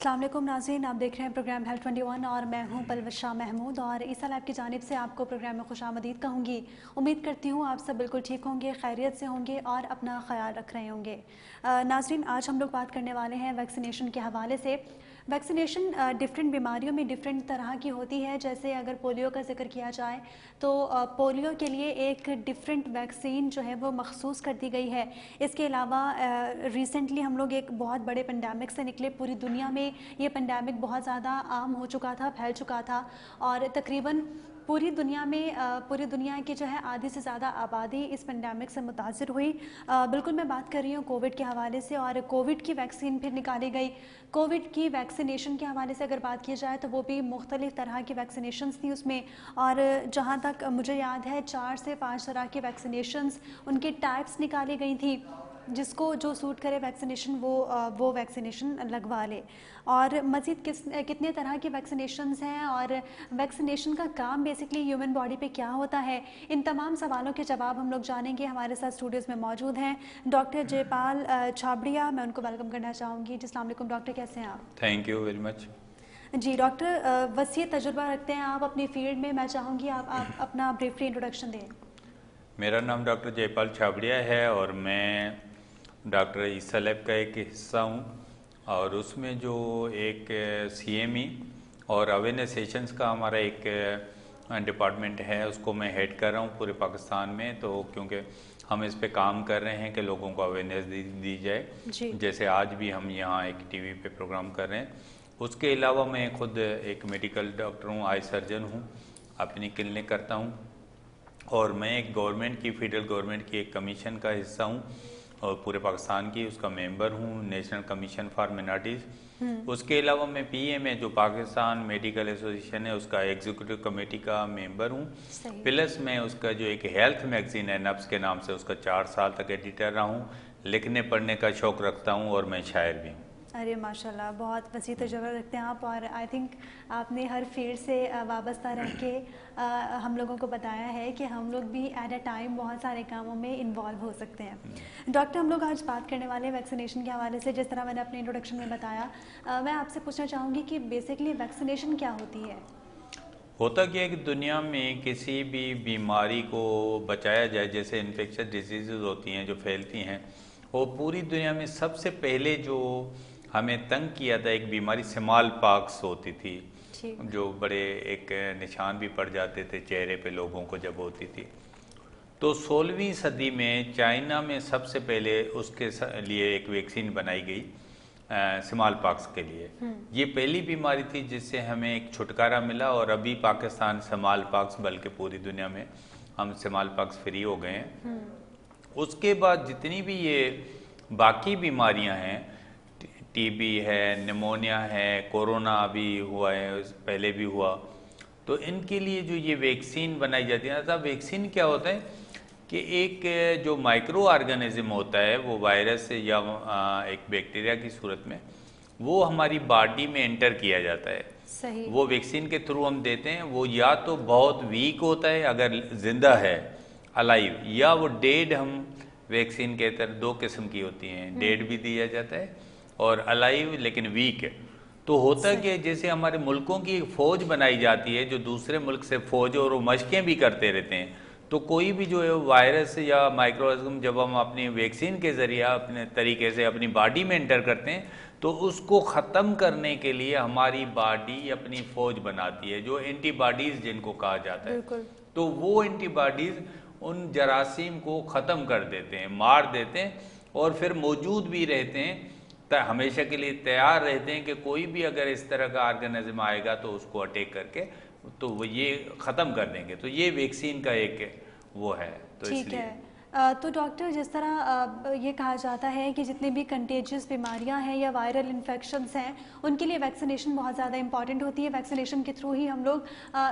अस्सलाम वालेकुम नाज़रीन, आप देख रहे हैं प्रोग्राम हेल्थ 21 और मैं हूं पलवशा महमूद और ईसा लैब की जानिब से आपको प्रोग्राम में खुशामदीद कहूँगी। उम्मीद करती हूँ आप सब बिल्कुल ठीक होंगे, खैरियत से होंगे और अपना ख्याल रख रहे होंगे। नाज़रीन, आज हम लोग बात करने वाले हैं वैक्सीनेशन के हवाले से। वैक्सीनेशन डिफरेंट बीमारियों में डिफरेंट तरह की होती है। जैसे अगर पोलियो का जिक्र किया जाए तो पोलियो के लिए एक डिफरेंट वैक्सीन जो है वो मखसूस कर दी गई है। इसके अलावा रिसेंटली हम लोग एक बहुत बड़े पेंडेमिक से निकले। पूरी दुनिया में ये पेंडेमिक बहुत ज़्यादा आम हो चुका था, फैल चुका था और तकरीबन पूरी दुनिया की जो है आधी से ज़्यादा आबादी इस पेंडेमिक से मुतासर हुई। बिल्कुल मैं बात कर रही हूँ कोविड के हवाले से और कोविड की वैक्सीन फिर निकाली गई। कोविड की वैक्सीनेशन के हवाले से अगर बात की जाए तो वो भी मुख्तलिफ़ तरह की वैक्सीनेशंस थी उसमें, और जहाँ तक मुझे याद है 4 से 5 तरह की वैक्सीनेशंस उनकी टाइप्स निकाली गई थी। जिसको जो सूट करे वैक्सीनेशन वो वैक्सीनेशन लगवा ले। और मज़ीद कितने तरह की वैक्सीनेशंस हैं और वैक्सीनेशन का काम बेसिकली ह्यूमन बॉडी पे क्या होता है, इन तमाम सवालों के जवाब हम लोग जानेंगे। हमारे साथ स्टूडियोज़ में मौजूद हैं डॉक्टर जयपाल छाबड़िया। मैं उनको वेलकम करना चाहूँगी। जी अस्सलाम वालेकुम डॉक्टर, कैसे हैं आप? Thank you very much. जी डॉक्टर, वसीय तजुर्बा रखते हैं आप अपनी फील्ड में। मैं चाहूँगी आप अपना ब्रीफली इंट्रोडक्शन दें। मेरा नाम डॉक्टर जयपाल छाबड़िया है और मैं डॉक्टर ईसा लैब का एक हिस्सा हूँ और उसमें जो एक CME और अवेयरनेस सेशंस का हमारा एक डिपार्टमेंट है उसको मैं हेड कर रहा हूँ पूरे पाकिस्तान में। तो क्योंकि हम इस पे काम कर रहे हैं कि लोगों को अवेयरनेस दी जाए, जैसे आज भी हम यहाँ एक TV पे प्रोग्राम कर रहे हैं। उसके अलावा मैं खुद एक मेडिकल डॉक्टर हूँ, आई सर्जन हूँ, अपनी क्लिनिक करता हूँ और मैं एक गवर्नमेंट की फेडरल गवर्नमेंट की एक कमीशन का हिस्सा हूँ और पूरे पाकिस्तान की उसका मेंबर हूँ, नेशनल कमीशन फॉर मिनॉरिटीज़। उसके अलावा मैं PMA जो पाकिस्तान मेडिकल एसोसिएशन है उसका एग्जीक्यूटिव कमेटी का मेंबर हूँ। प्लस मैं उसका जो एक हेल्थ मैगजीन है नब्स के नाम से उसका 4 साल तक एडिटर रहा हूँ। लिखने पढ़ने का शौक़ रखता हूँ और मैं शायर भी हूँ। अरे माशाल्लाह, बहुत वसी तजुर्बा रखते हैं आप और आई थिंक आपने हर फील्ड से वाबस्ता रह के हम लोगों को बताया है कि हम लोग भी एट अ टाइम बहुत सारे कामों में इन्वॉल्व हो सकते हैं। डॉक्टर, हम लोग आज बात करने वाले हैं वैक्सीनेशन के हवाले से। जिस तरह मैंने अपने इंट्रोडक्शन में बताया, मैं आपसे पूछना चाहूँगी कि बेसिकली वैक्सीनेशन क्या होती है? होता क्या है कि दुनिया में किसी भी बीमारी को बचाया जाए, जैसे इन्फेक्शस डिजीज़ होती हैं जो फैलती हैं, वो पूरी दुनिया में सबसे पहले जो हमें तंग किया था एक बीमारी स्मॉल पॉक्स होती थी, जो बड़े एक निशान भी पड़ जाते थे चेहरे पे लोगों को जब होती थी। तो 16वीं सदी में चाइना में सबसे पहले उसके लिए एक वैक्सीन बनाई गई स्मॉल पॉक्स के लिए। ये पहली बीमारी थी जिससे हमें एक छुटकारा मिला और अभी पाकिस्तान स्मॉल पॉक्स बल्कि पूरी दुनिया में हम स्मॉल पॉक्स फ्री हो गए हैं। उसके बाद जितनी भी ये बाकी बीमारियां हैं, TB है, निमोनिया है, कोरोना अभी हुआ है, पहले भी हुआ, तो इनके लिए जो ये वैक्सीन बनाई जाती है ना, वैक्सीन क्या होता है कि एक जो माइक्रो ऑर्गेनिज्म होता है वो वायरस या एक बैक्टीरिया की सूरत में वो हमारी बॉडी में एंटर किया जाता है। सही। वो वैक्सीन के थ्रू हम देते हैं। वो या तो बहुत वीक होता है अगर जिंदा है, अलाइव, या वो डेड। हम वैक्सीन के तरह 2 किस्म की होती हैं, डेड भी दिया जाता है और अलाइव लेकिन वीक है। तो होता कि जैसे हमारे मुल्कों की एक फ़ौज बनाई जाती है जो दूसरे मुल्क से फ़ौज और वो मशकें भी करते रहते हैं, तो कोई भी जो है वायरस या माइक्रोऑर्गेनिज्म जब हम अपनी वैक्सीन के ज़रिए अपने तरीके से अपनी बॉडी में एंटर करते हैं तो उसको ख़त्म करने के लिए हमारी बॉडी अपनी फ़ौज बनाती है जो एंटीबॉडीज़ जिनको कहा जाता है। तो वो एंटीबॉडीज़ उन जरासीम को ख़त्म कर देते हैं, मार देते हैं और फिर मौजूद भी रहते हैं, हमेशा के लिए तैयार रहते हैं कि कोई भी अगर इस तरह का ऑर्गेनिज्म आएगा तो उसको अटैक करके तो वो ये ख़त्म कर देंगे। तो ये वैक्सीन का एक वो है। तो ठीक है। तो डॉक्टर, जिस तरह ये कहा जाता है कि जितनी भी कंटेजियस बीमारियां हैं या वायरल इन्फेक्शंस हैं उनके लिए वैक्सीनेशन बहुत ज़्यादा इंपॉर्टेंट होती है। वैक्सीनेशन के थ्रू ही हम लोग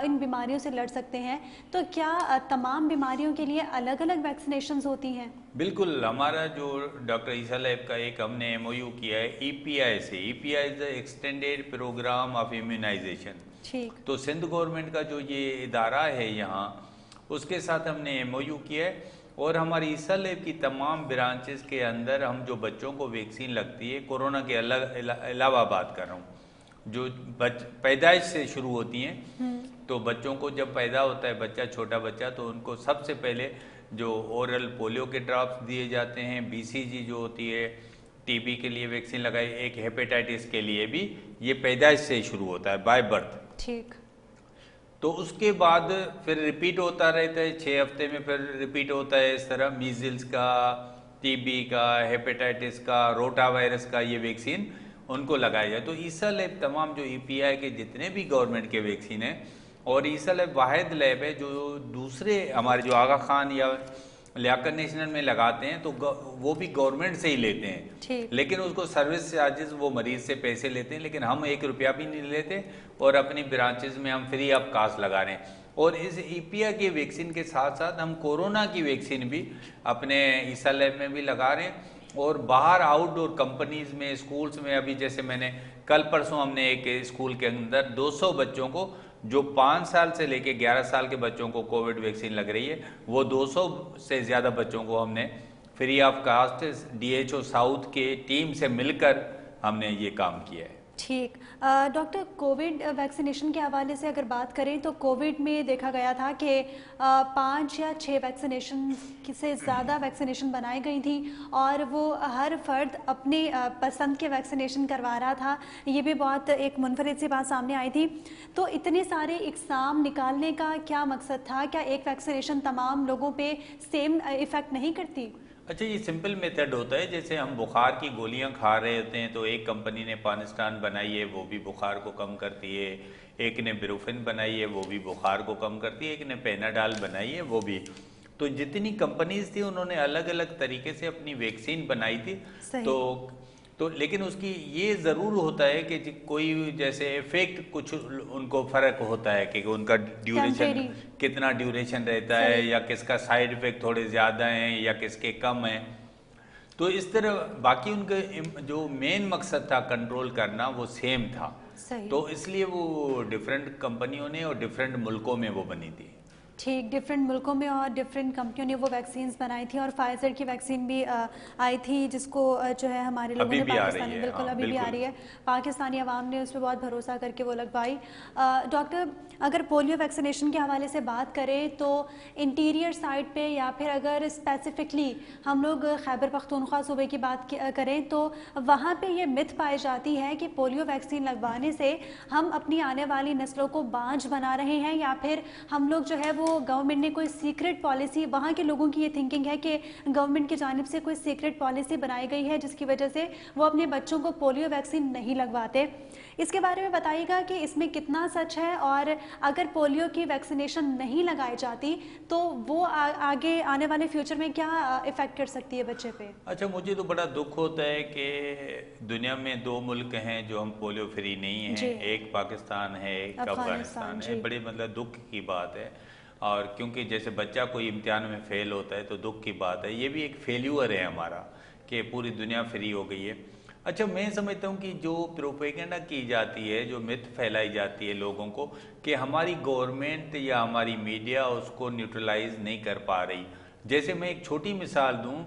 इन बीमारियों से लड़ सकते हैं। तो क्या तमाम बीमारियों के लिए अलग अलग वैक्सीनेशंस होती हैं? बिल्कुल। हमारा जो डॉक्टर ईसा लैब का एक हमने MOU किया है EPI से। EPI is the extended programme of immunisation. ठीक। तो सिंध गवर्नमेंट का जो ये इदारा है यहाँ, उसके साथ हमने MOU किया है और हमारी ईसा लैब की तमाम ब्रांचेस के अंदर हम जो बच्चों को वैक्सीन लगती है, कोरोना के अलावा बात कर रहा हूँ, जो पैदाइश से शुरू होती हैं, तो बच्चों को जब पैदा होता है बच्चा, छोटा बच्चा, तो उनको सबसे पहले जो ओरल पोलियो के ड्रॉप्स दिए जाते हैं, BCG जो होती है TB के लिए वैक्सीन लगाई, एक हेपेटाइटिस के लिए भी, ये पैदाइश से शुरू होता है, बाय बर्थ। ठीक। तो उसके बाद फिर रिपीट होता रहता है, 6 हफ्ते में फिर रिपीट होता है इस तरह, मीजल्स का, TB का, हेपेटाइटिस का, रोटा वायरस का, ये वैक्सीन उनको लगाया जाए। तो ईसा लैब तमाम जो EPI के जितने भी गवर्नमेंट के वैक्सीन हैं, और ईसा लैब वाहिद लैब है जो दूसरे हमारे जो आगा खान या लियाकत नेशनल में लगाते हैं, तो वो भी गवर्नमेंट से ही लेते हैं, लेकिन उसको सर्विस चार्जेस वो मरीज से पैसे लेते हैं, लेकिन हम 1 रुपया भी नहीं लेते, और अपनी ब्रांचेस में हम फ्री ऑफ कास्ट लगा रहे हैं। और इस EPI की वैक्सीन के साथ साथ हम कोरोना की वैक्सीन भी अपने ईसा लैब में भी लगा रहे हैं, और बाहर आउटडोर कंपनीज में, स्कूल्स में, अभी जैसे मैंने कल परसों हमने एक स्कूल के अंदर 200 बच्चों को, जो 5 साल से लेके 11 साल के बच्चों को कोविड वैक्सीन लग रही है, वो 200 से ज़्यादा बच्चों को हमने free of cost DHO south के टीम से मिलकर हमने ये काम किया है। ठीक। डॉक्टर, कोविड वैक्सीनेशन के हवाले से अगर बात करें तो कोविड में देखा गया था कि 5 या 6 वैक्सीनेशन से ज़्यादा वैक्सीनेशन बनाई गई थी, और वो हर फर्द अपने पसंद के वैक्सीनेशन करवा रहा था। ये भी बहुत एक मुनफरिद सी बात सामने आई थी। तो इतने सारे इक़साम निकालने का क्या मकसद था? क्या एक वैक्सीनेशन तमाम लोगों पे सेम इफ़ेक्ट नहीं करती? अच्छा, ये सिंपल मेथड होता है, जैसे हम बुखार की गोलियां खा रहे होते हैं, तो एक कंपनी ने पाकिस्तान बनाई है, वो भी बुखार को कम करती है, एक ने ब्रूफिन बनाई है, वो भी बुखार को कम करती है, एक ने पेनाडाल बनाई है, वो भी। तो जितनी कंपनीज थी उन्होंने अलग अलग तरीके से अपनी वैक्सीन बनाई थी। तो लेकिन उसकी ये ज़रूर होता है कि कोई जैसे इफेक्ट कुछ उनको फ़र्क होता है कि उनका ड्यूरेशन कितना ड्यूरेशन रहता है, या किसका साइड इफ़ेक्ट थोड़े ज़्यादा हैं या किसके कम हैं। तो इस तरह बाकी उनका जो मेन मकसद था कंट्रोल करना, वो सेम था। तो इसलिए वो डिफरेंट कंपनियों ने और डिफरेंट मुल्कों में वो बनी थी। ठीक, डिफरेंट मुल्कों में और डिफरेंट कंपनियों ने वो वैक्सीन्स बनाई थी, और फाइजर की वैक्सीन भी आई थी, जिसको जो है हमारे लोगों ने पाकिस्तानी, बिल्कुल अभी भी आ रही है, पाकिस्तानी अवाम ने उस पर बहुत भरोसा करके वो लगवाई। डॉक्टर, अगर पोलियो वैक्सीनेशन के हवाले से बात करें तो इंटीरियर साइड पे, या फिर अगर स्पेसिफिकली हम लोग खैबर पख्तूनख्वा सूबे की बात करें, तो वहाँ पे ये मिथ पाई जाती है कि पोलियो वैक्सीन लगवाने से हम अपनी आने वाली नस्लों को बांझ बना रहे हैं, या फिर हम लोग जो है वो गवर्नमेंट ने कोई सीक्रेट पॉलिसी, वहाँ के लोगों की ये थिंकिंग है कि गवर्नमेंट की जानिब से कोई सीक्रेट पॉलिसी बनाई गई है जिसकी वजह से वो अपने बच्चों को पोलियो वैक्सीन नहीं लगवाते। इसके बारे में बताइएगा कि इसमें कितना सच है, और अगर पोलियो की वैक्सीनेशन नहीं लगाई जाती तो वो आगे आने वाले फ्यूचर में क्या इफेक्ट कर सकती है बच्चे पे? अच्छा, मुझे तो बड़ा दुख होता है कि दुनिया में 2 मुल्क हैं जो हम पोलियो फ्री नहीं हैं, एक पाकिस्तान है, एक अफगानिस्तान है। बड़ी मतलब दुख की बात है, और क्योंकि जैसे बच्चा कोई इम्तिहान में फेल होता है तो दुख की बात है, ये भी एक फेल्यूर है हमारा कि पूरी दुनिया फ्री हो गई है। अच्छा, मैं समझता हूँ कि जो प्रोपेगेंडा की जाती है, जो मिथ फैलाई जाती है लोगों को, कि हमारी गवर्नमेंट या हमारी मीडिया उसको न्यूट्रलाइज नहीं कर पा रही। जैसे मैं एक छोटी मिसाल दूँ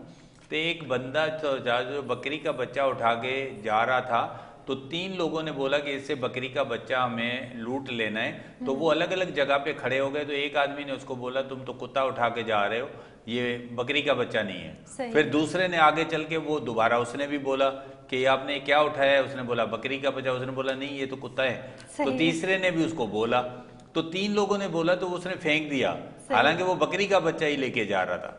तो एक बंदा जो बकरी का बच्चा उठा के जा रहा था, तो 3 लोगों ने बोला कि इससे बकरी का बच्चा हमें लूट लेना है, तो वो अलग अलग जगह पे खड़े हो गए। तो एक आदमी ने उसको बोला तुम तो कुत्ता उठा के जा रहे हो, ये बकरी का बच्चा नहीं है। फिर दूसरे ने आगे चल के वो दोबारा उसने भी बोला कि आपने क्या उठाया है, उसने बोला बकरी का बच्चा, उसने बोला नहीं ये तो कुत्ता है। तो तीसरे ने भी उसको बोला, तो 3 लोगों ने बोला, तो उसने फेंक दिया, हालांकि वो बकरी का बच्चा ही लेके जा रहा था।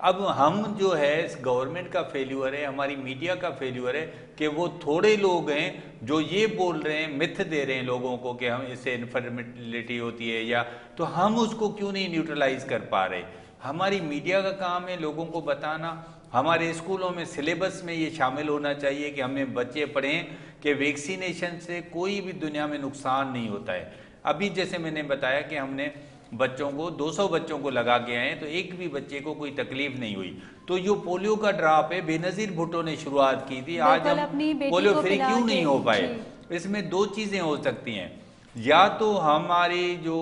अब हम जो है गवर्नमेंट का फेल्यूर है, हमारी मीडिया का फेल्यूर है कि वो थोड़े लोग हैं जो ये बोल रहे हैं, मिथ दे रहे हैं लोगों को कि हम इससे इनफर्टिलिटी होती है, या तो हम उसको क्यों नहीं न्यूट्रलाइज कर पा रहे। हमारी मीडिया का काम है लोगों को बताना, हमारे स्कूलों में सिलेबस में ये शामिल होना चाहिए कि हमें बच्चे पढ़ें कि वैक्सीनेशन से कोई भी दुनिया में नुकसान नहीं होता है। अभी जैसे मैंने बताया कि हमने बच्चों को 200 बच्चों को लगा के आए, तो एक भी बच्चे को कोई तकलीफ नहीं हुई। तो जो पोलियो का ड्रॉप है, बेनजीर भुट्टो ने शुरुआत की थी, आज हम पोलियो फ्री क्यों नहीं हो पाए? इसमें 2 चीज़ें हो सकती हैं, या तो हमारी जो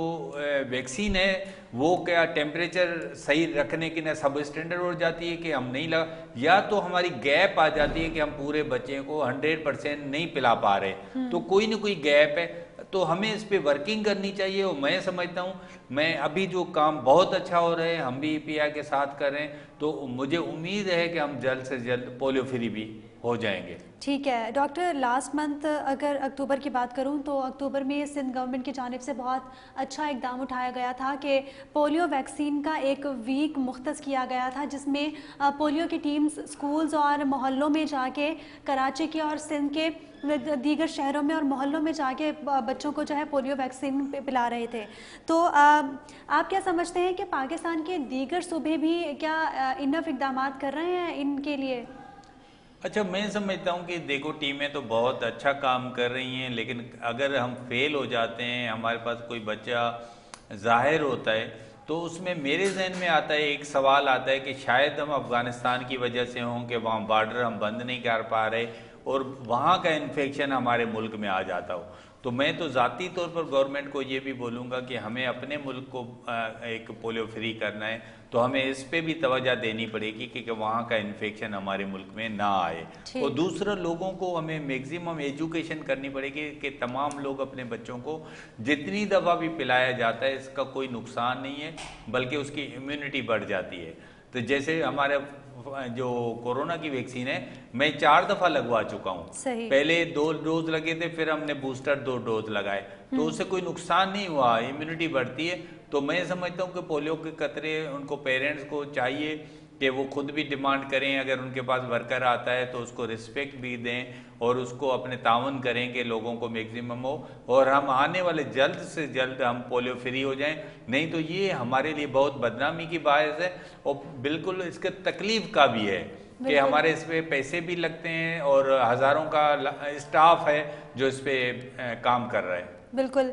वैक्सीन है वो क्या टेम्परेचर सही रखने की ना सब स्टैंडर्ड हो जाती है कि हम नहीं लगा, या तो हमारी गैप आ जाती है कि हम पूरे बच्चे को 100% नहीं पिला पा रहे, तो कोई ना कोई गैप है, तो हमें इस पे वर्किंग करनी चाहिए। और मैं समझता हूँ, मैं अभी जो काम बहुत अच्छा हो रहे हैं, हम भी ईपीआई के साथ कर रहे हैं, तो मुझे उम्मीद है कि हम जल्द से जल्द पोलियो फ्री भी हो जाएंगे। ठीक है डॉक्टर, लास्ट मंथ अगर अक्टूबर की बात करूं तो अक्टूबर में सिंध गवर्नमेंट की जानिब से बहुत अच्छा इकदाम उठाया गया था कि पोलियो वैक्सीन का एक वीक मुख्तस किया गया था, जिसमें पोलियो की टीम्स स्कूल्स और मोहल्लों में जाके, कराची के और सिंध के दीगर शहरों में और मोहल्लों में जाके बच्चों को जो है पोलियो वैक्सीन पिला रहे थे। तो आप क्या समझते हैं कि पाकिस्तान के दीगर सूबे भी क्या इनफ इकदाम कर रहे हैं इनके लिए? अच्छा, मैं समझता हूँ कि देखो, टीमें तो बहुत अच्छा काम कर रही हैं, लेकिन अगर हम फेल हो जाते हैं, हमारे पास कोई बच्चा ज़ाहिर होता है, तो उसमें मेरे जहन में आता है, एक सवाल आता है कि शायद हम अफ़गानिस्तान की वजह से हों कि वहाँ बॉर्डर हम बंद नहीं कर पा रहे और वहाँ का इन्फेक्शन हमारे मुल्क में आ जाता हो। तो मैं तो ज़ाती तौर पर गवर्नमेंट को ये भी बोलूँगा कि हमें अपने मुल्क को एक पोलियो फ्री करना है, तो हमें इस पे भी तवज्जो देनी पड़ेगी कि वहाँ का इन्फेक्शन हमारे मुल्क में ना आए। और दूसरा, लोगों को हमें मैक्सिमम एजुकेशन करनी पड़ेगी कि तमाम लोग अपने बच्चों को जितनी दफ़ा भी पिलाया जाता है इसका कोई नुकसान नहीं है, बल्कि उसकी इम्यूनिटी बढ़ जाती है। तो जैसे हमारे जो कोरोना की वैक्सीन है, मैं 4 दफ़ा लगवा चुका हूँ। पहले 2 डोज लगे थे, फिर हमने बूस्टर 2 डोज लगाए, तो उससे कोई नुकसान नहीं हुआ, इम्यूनिटी बढ़ती है। तो मैं समझता हूँ कि पोलियो के कतरे उनको पेरेंट्स को चाहिए कि वो खुद भी डिमांड करें, अगर उनके पास वर्कर आता है तो उसको रिस्पेक्ट भी दें और उसको अपने ताउन करें कि लोगों को मैक्सिमम हो, और हम आने वाले जल्द से जल्द हम पोलियो फ्री हो जाएं। नहीं तो ये हमारे लिए बहुत बदनामी की बात है और बिल्कुल इसके तकलीफ का भी है कि हमारे इस पे पैसे भी लगते हैं और हज़ारों का स्टाफ है जो इस पे काम कर रहा है। बिल्कुल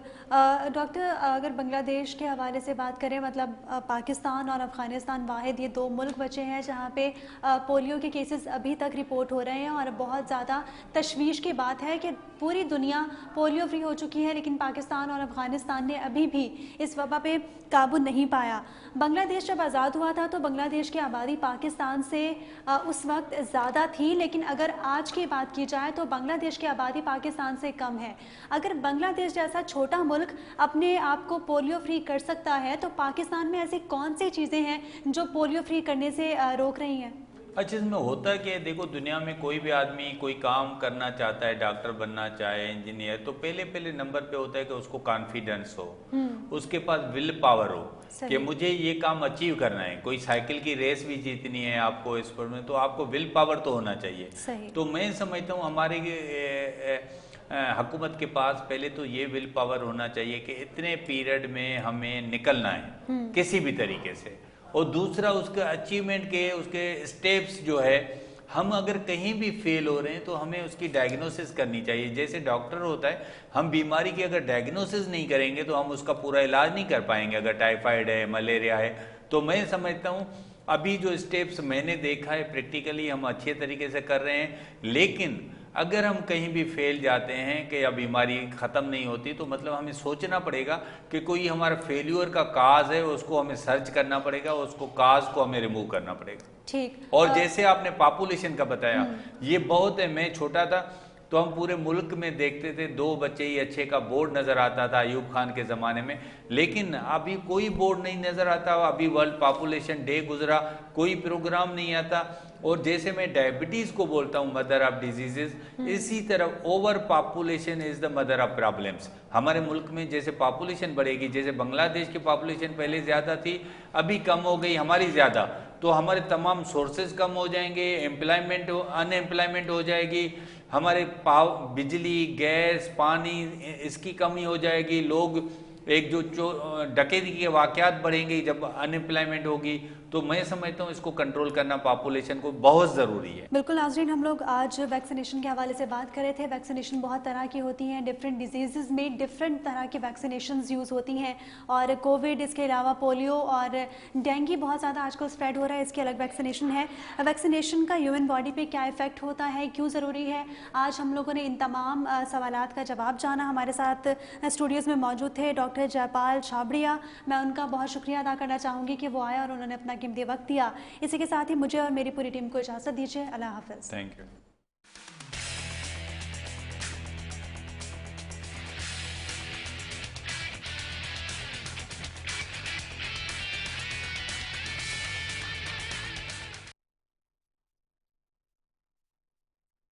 डॉक्टर, अगर बांग्लादेश के हवाले से बात करें, मतलब पाकिस्तान और अफ़गानिस्तान वाहिद ये 2 मुल्क बचे हैं जहाँ पे पोलियो के केसेस अभी तक रिपोर्ट हो रहे हैं, और बहुत ज़्यादा तशवीश की बात है कि पूरी दुनिया पोलियो फ्री हो चुकी है, लेकिन पाकिस्तान और अफ़गानिस्तान ने अभी भी इस वबा पे काबू नहीं पाया। बांग्लादेश जब आज़ाद हुआ था तो बांग्लादेश की आबादी पाकिस्तान से उस वक्त ज़्यादा थी, लेकिन अगर आज की बात की जाए तो बांग्लादेश की आबादी पाकिस्तान से कम है। अगर बांग्लादेश जैसा छोटा मुल्क अपने आप को पोलियो फ्री कर सकता है, तो पाकिस्तान में ऐसी कौन सी चीज़ें हैं जो पोलियो फ्री करने से रोक रही हैं? अच्छा, इसमें होता है कि देखो, दुनिया में कोई भी आदमी कोई काम करना चाहता है, डॉक्टर बनना चाहे, इंजीनियर, तो पहले नंबर पे होता है कि उसको कॉन्फिडेंस हो, उसके पास विल पावर हो कि मुझे ये काम अचीव करना है। कोई साइकिल की रेस भी जीतनी है आपको स्पोर्ट में, तो आपको विल पावर तो होना चाहिए। तो मैं समझता हूँ हमारे हुकूमत के पास पहले तो ये विल पावर होना चाहिए कि इतने पीरियड में हमें निकलना है किसी भी तरीके से, और दूसरा उसके अचीवमेंट के उसके स्टेप्स जो है, हम अगर कहीं भी फेल हो रहे हैं तो हमें उसकी डायग्नोसिस करनी चाहिए। जैसे डॉक्टर होता है, हम बीमारी की अगर डायग्नोसिस नहीं करेंगे तो हम उसका पूरा इलाज नहीं कर पाएंगे। अगर टाइफाइड है, मलेरिया है, तो मैं समझता हूँ अभी जो स्टेप्स मैंने देखा है प्रैक्टिकली हम अच्छे तरीके से कर रहे हैं, लेकिन अगर हम कहीं भी फेल जाते हैं कि या बीमारी ख़त्म नहीं होती, तो मतलब हमें सोचना पड़ेगा कि कोई हमारा फेल्यूर का काज है, उसको हमें सर्च करना पड़ेगा, उसको काज को हमें रिमूव करना पड़ेगा। ठीक। और जैसे आपने पॉपुलेशन का बताया, ये बहुत है। मैं छोटा था तो हम पूरे मुल्क में देखते थे 2 बच्चे ही अच्छे का बोर्ड नज़र आता था अयूब खान के ज़माने में, लेकिन अभी कोई बोर्ड नहीं नज़र आता। अभी वर्ल्ड पॉपुलेशन डे गुजरा, कोई प्रोग्राम नहीं आता। और जैसे मैं डायबिटीज़ को बोलता हूँ मदर ऑफ डिजीजेस, इसी तरह over population is the mother of problems. हमारे मुल्क में जैसे पॉपुलेशन बढ़ेगी, जैसे बांग्लादेश की पॉपुलेशन पहले ज़्यादा थी, अभी कम हो गई, हमारी ज़्यादा, तो हमारे तमाम सोर्सेज कम हो जाएंगे, एम्प्लॉयमेंट अनएम्प्लॉयमेंट हो जाएगी, हमारे बिजली, गैस, पानी, इसकी कमी हो जाएगी, लोग एक जो डकैती के वाक़यात बढ़ेंगे जब अनएम्प्लॉयमेंट होगी, तो मैं समझता हूँ इसको कंट्रोल करना पॉपुलेशन को बहुत ज़रूरी है। बिल्कुल नाज़रीन, हम लोग आज वैक्सीनेशन के हवाले से बात कर रहे थे। वैक्सीनेशन बहुत तरह की होती हैं, डिफरेंट डिजीज़ में डिफरेंट तरह की वैक्सीनेशन यूज़ होती हैं, और कोविड, इसके अलावा पोलियो और डेंगू बहुत ज़्यादा आजकल स्प्रेड हो रहा है, इसकी अलग वैक्सीनेशन है। वैक्सीनेशन का ह्यूमन बॉडी पे क्या इफेक्ट होता है, क्यों ज़रूरी है, आज हम लोगों ने इन तमाम सवालात का जवाब जाना। हमारे साथ स्टूडियोज़ में मौजूद थे डॉक्टर जयपाल छाबड़िया। मैं उनका बहुत शुक्रिया अदा करना चाहूँगी कि वो आए और उन्होंने अपना कीमती वक्त दिया। इसी के साथ ही मुझे और मेरी पूरी टीम को इजाज़त दीजिए। अल्लाह हाफ़िज़। Thank you.